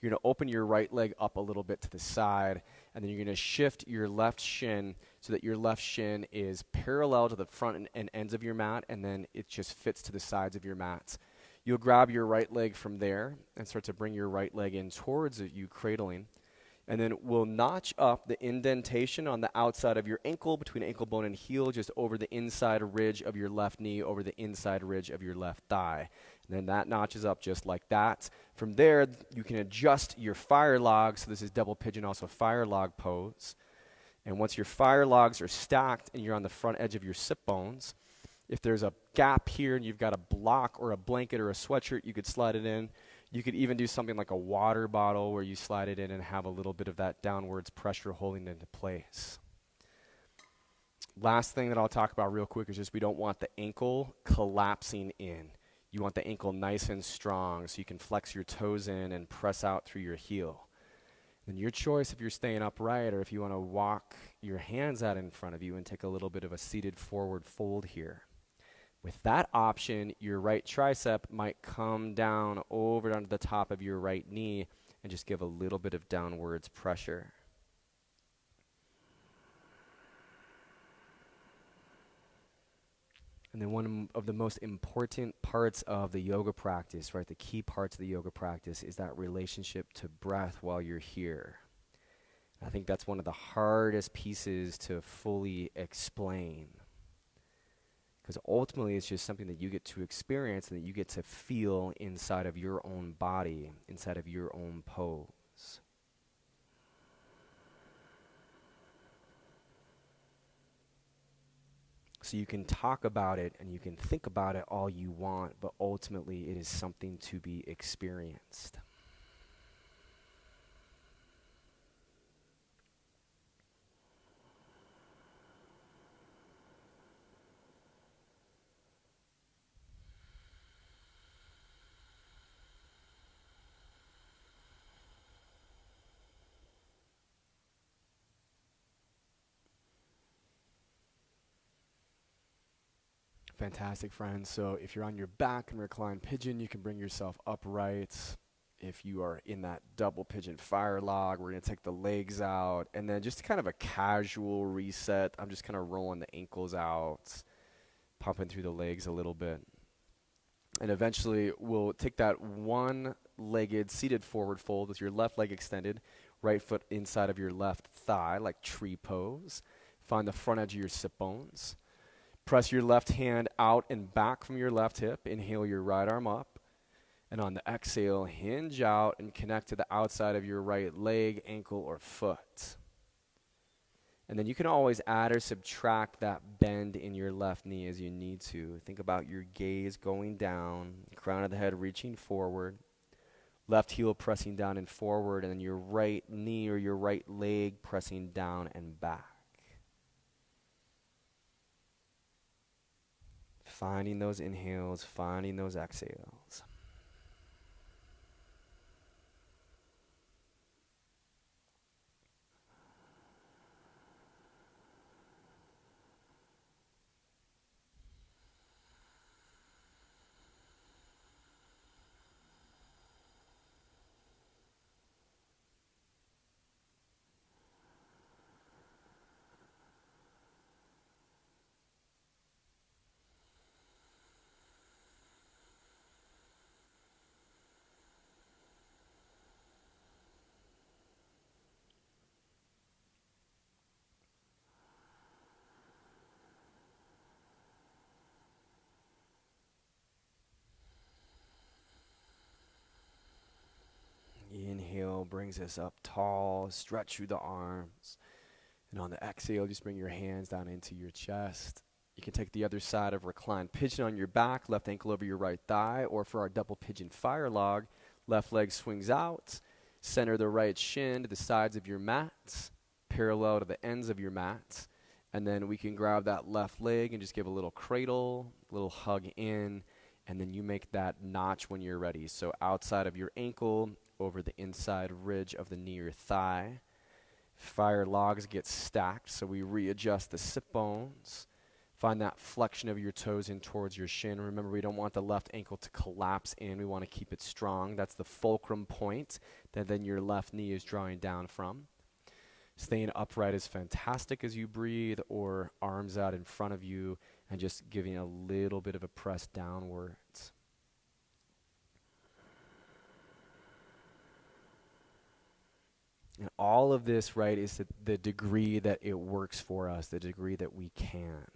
Speaker 1: You're going to open your right leg up a little bit to the side, and then you're going to shift your left shin so that your left shin is parallel to the front and ends of your mat, and then it just fits to the sides of your mats. You'll grab your right leg from there and start to bring your right leg in towards you, cradling. And then we'll notch up the indentation on the outside of your ankle, between ankle bone and heel, just over the inside ridge of your left knee, over the inside ridge of your left thigh. And then that notches up just like that. From there, you can adjust your fire log. So this is double pigeon, also fire log pose. And once your fire logs are stacked and you're on the front edge of your sit bones, if there's a gap here and you've got a block or a blanket or a sweatshirt, you could slide it in. You could even do something like a water bottle where you slide it in and have a little bit of that downwards pressure holding it into place. Last thing that I'll talk about real quick is just we don't want the ankle collapsing in. You want the ankle nice and strong so you can flex your toes in and press out through your heel. Then your choice if you're staying upright or if you want to walk your hands out in front of you and take a little bit of a seated forward fold here. With that option, your right tricep might come down over onto the top of your right knee and just give a little bit of downwards pressure. And then one of the most important parts of the yoga practice, right, the key parts of the yoga practice is that relationship to breath while you're here. I think that's one of the hardest pieces to fully explain. Because ultimately it's just something that you get to experience and that you get to feel inside of your own body, inside of your own pose. So you can talk about it and you can think about it all you want, but ultimately it is something to be experienced. Fantastic, friends. So if you're on your back in reclined pigeon, you can bring yourself upright. If you are in that double pigeon fire log, we're going to take the legs out. And then just kind of a casual reset. I'm just kind of rolling the ankles out, pumping through the legs a little bit. And eventually we'll take that one-legged seated forward fold with your left leg extended, right foot inside of your left thigh, like tree pose. Find the front edge of your sit bones. Press your left hand out and back from your left hip. Inhale your right arm up. And on the exhale, hinge out and connect to the outside of your right leg, ankle, or foot. And then you can always add or subtract that bend in your left knee as you need to. Think about your gaze going down, crown of the head reaching forward, left heel pressing down and forward, and then your right knee or your right leg pressing down and back. Finding those inhales, finding those exhales. Inhale brings us up tall, stretch through the arms. And on the exhale, just bring your hands down into your chest. You can take the other side of reclined pigeon on your back, left ankle over your right thigh, or for our double pigeon fire log, left leg swings out, center the right shin to the sides of your mat, parallel to the ends of your mat. And then we can grab that left leg and just give a little cradle, a little hug in, and then you make that notch when you're ready. So outside of your ankle, over the inside ridge of the knee or thigh. Fire logs get stacked, so we readjust the sit bones. Find that flexion of your toes in towards your shin. Remember, we don't want the left ankle to collapse in. We want to keep it strong. That's the fulcrum point that then your left knee is drawing down from. Staying upright is fantastic as you breathe, or arms out in front of you and just giving a little bit of a press downwards. And all of this, right, is the degree that it works for us, the degree that we can.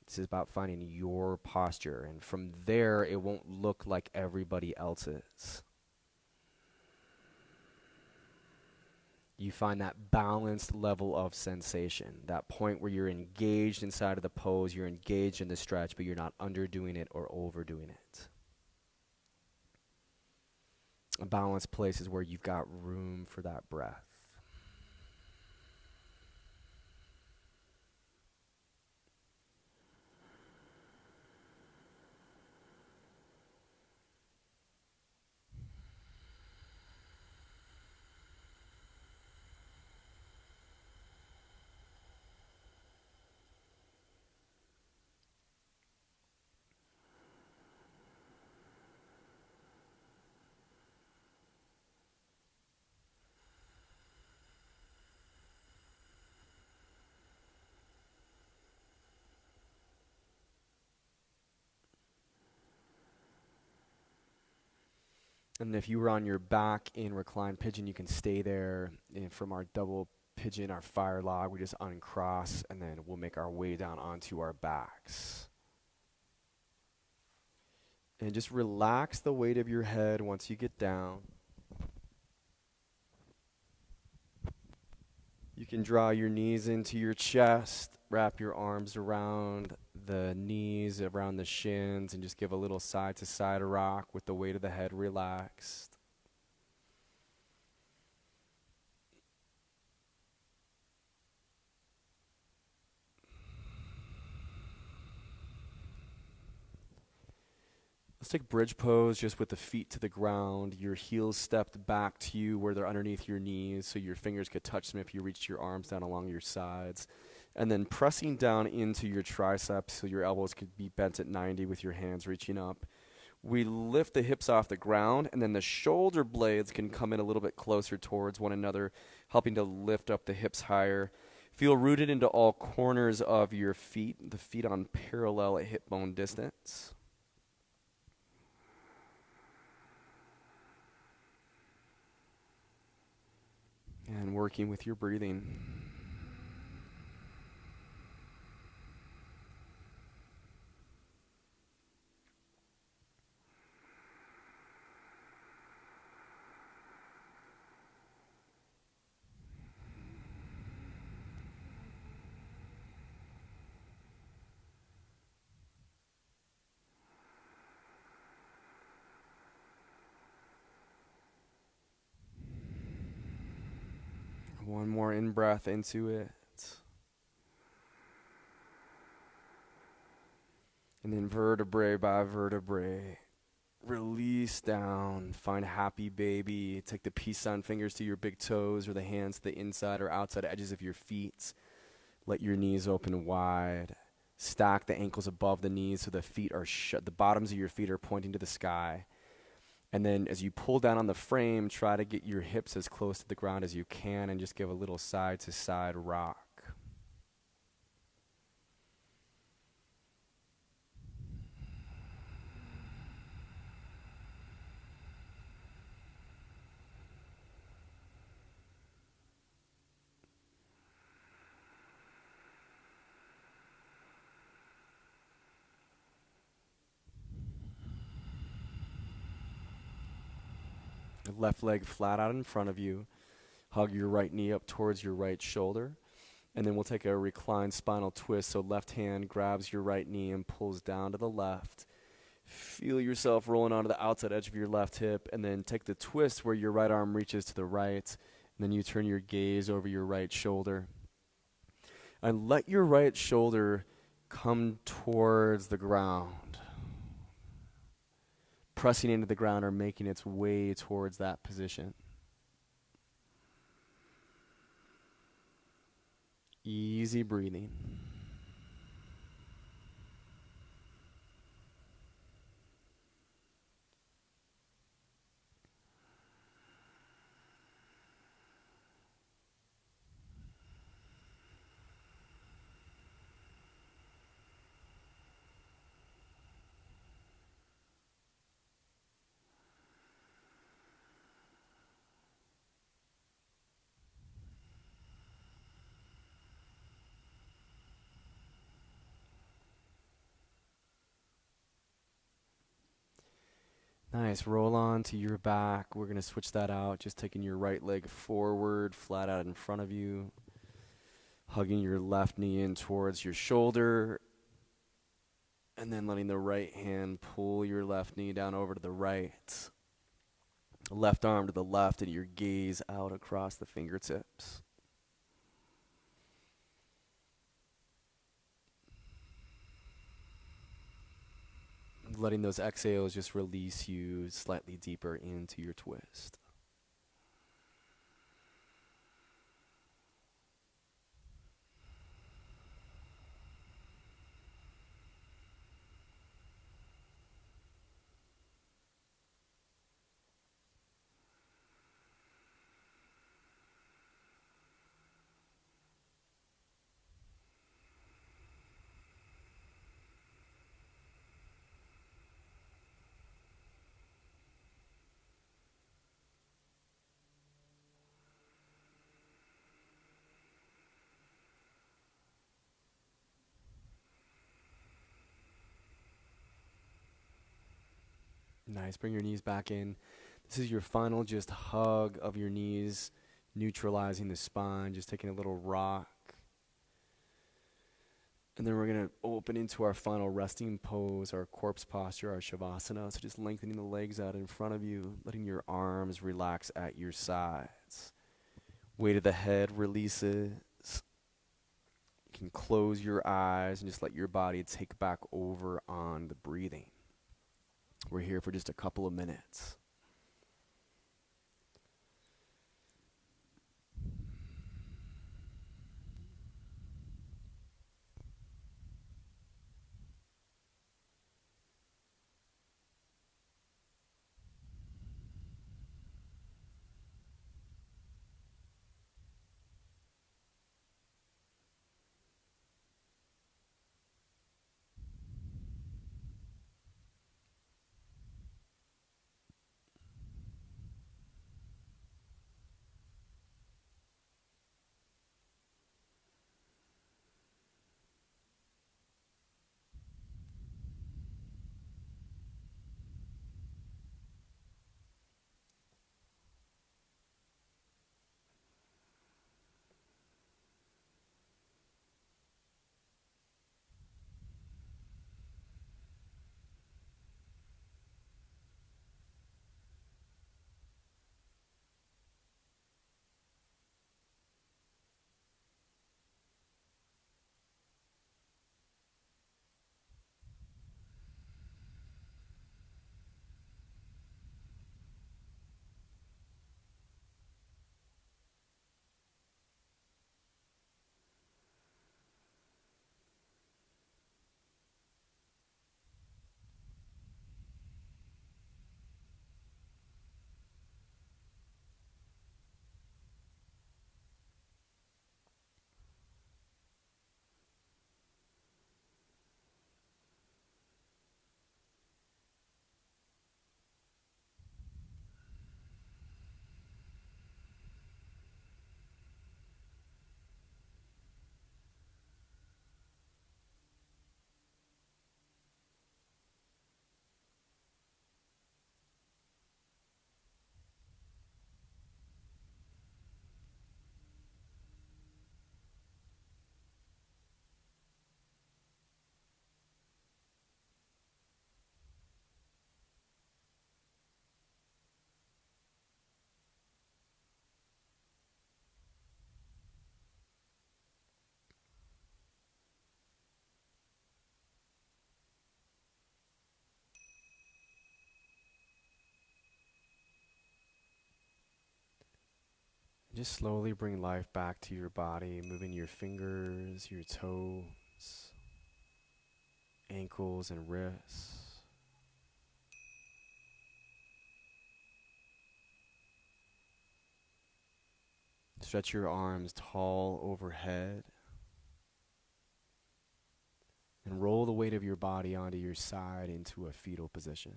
Speaker 1: This is about finding your posture. And from there, it won't look like everybody else's. You find that balanced level of sensation, that point where you're engaged inside of the pose, you're engaged in the stretch, but you're not underdoing it or overdoing it. A balanced place is where you've got room for that breath. And if you were on your back in reclined pigeon, you can stay there. And from our double pigeon, our fire log, we just uncross, and then we'll make our way down onto our backs. And just relax the weight of your head once you get down. You can draw your knees into your chest, wrap your arms around the knees, around the shins, and just give a little side-to-side rock with the weight of the head relaxed. Let's take bridge pose just with the feet to the ground, your heels stepped back to you where they're underneath your knees so your fingers could touch them if you reached your arms down along your sides. And then pressing down into your triceps so your elbows could be bent at 90 with your hands reaching up. We lift the hips off the ground, and then the shoulder blades can come in a little bit closer towards one another, helping to lift up the hips higher. Feel rooted into all corners of your feet, the feet on parallel at hip bone distance. And working with your breathing. One more in-breath into it. And then vertebrae by vertebrae, release down, find happy baby. Take the peace sign fingers to your big toes or the hands to the inside or outside edges of your feet. Let your knees open wide. Stack the ankles above the knees so the feet are the bottoms of your feet are pointing to the sky. And then as you pull down on the frame, try to get your hips as close to the ground as you can and just give a little side-to-side rock. Left leg flat out in front of you. Hug your right knee up towards your right shoulder. And then we'll take a reclined spinal twist. So left hand grabs your right knee and pulls down to the left. Feel yourself rolling onto the outside edge of your left hip. And then take the twist where your right arm reaches to the right. And then you turn your gaze over your right shoulder. And let your right shoulder come towards the ground. Pressing into the ground or making its way towards that position. Easy breathing. Nice. Roll on to your back. We're going to switch that out. Just taking your right leg forward, flat out in front of you. Hugging your left knee in towards your shoulder. And then letting the right hand pull your left knee down over to the right. Left arm to the left and your gaze out across the fingertips. Letting those exhales just release you slightly deeper into your twist. Nice. Bring your knees back in. This is your final just hug of your knees, neutralizing the spine, just taking a little rock. And then we're going to open into our final resting pose, our corpse posture, our shavasana. So just lengthening the legs out in front of you, letting your arms relax at your sides. Weight of the head releases. You can close your eyes and just let your body take back over on the breathing. We're here for just a couple of minutes. Just slowly bring life back to your body, moving your fingers, your toes, ankles, and wrists. Stretch your arms tall overhead. And roll the weight of your body onto your side into a fetal position.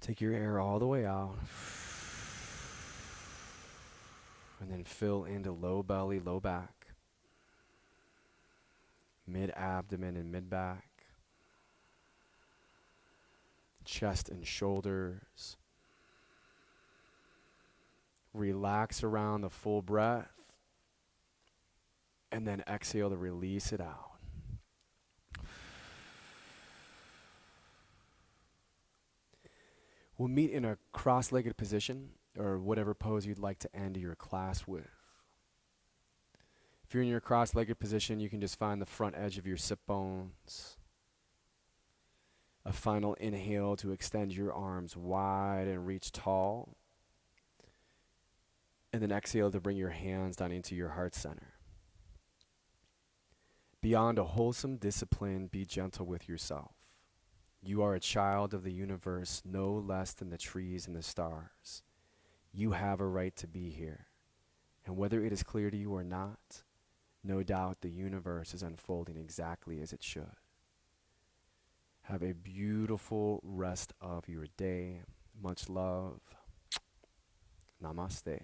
Speaker 1: Take your air all the way out. And then fill into low belly, low back, mid-abdomen and mid-back, chest and shoulders. Relax around the full breath. And then exhale to release it out. We'll meet in a cross-legged position or whatever pose you'd like to end your class with. If you're in your cross-legged position, you can just find the front edge of your sit bones. A final inhale to extend your arms wide and reach tall. And then exhale to bring your hands down into your heart center. Beyond a wholesome discipline, be gentle with yourself. You are a child of the universe, no less than the trees and the stars. You have a right to be here. And whether it is clear to you or not, no doubt the universe is unfolding exactly as it should. Have a beautiful rest of your day. Much love. Namaste.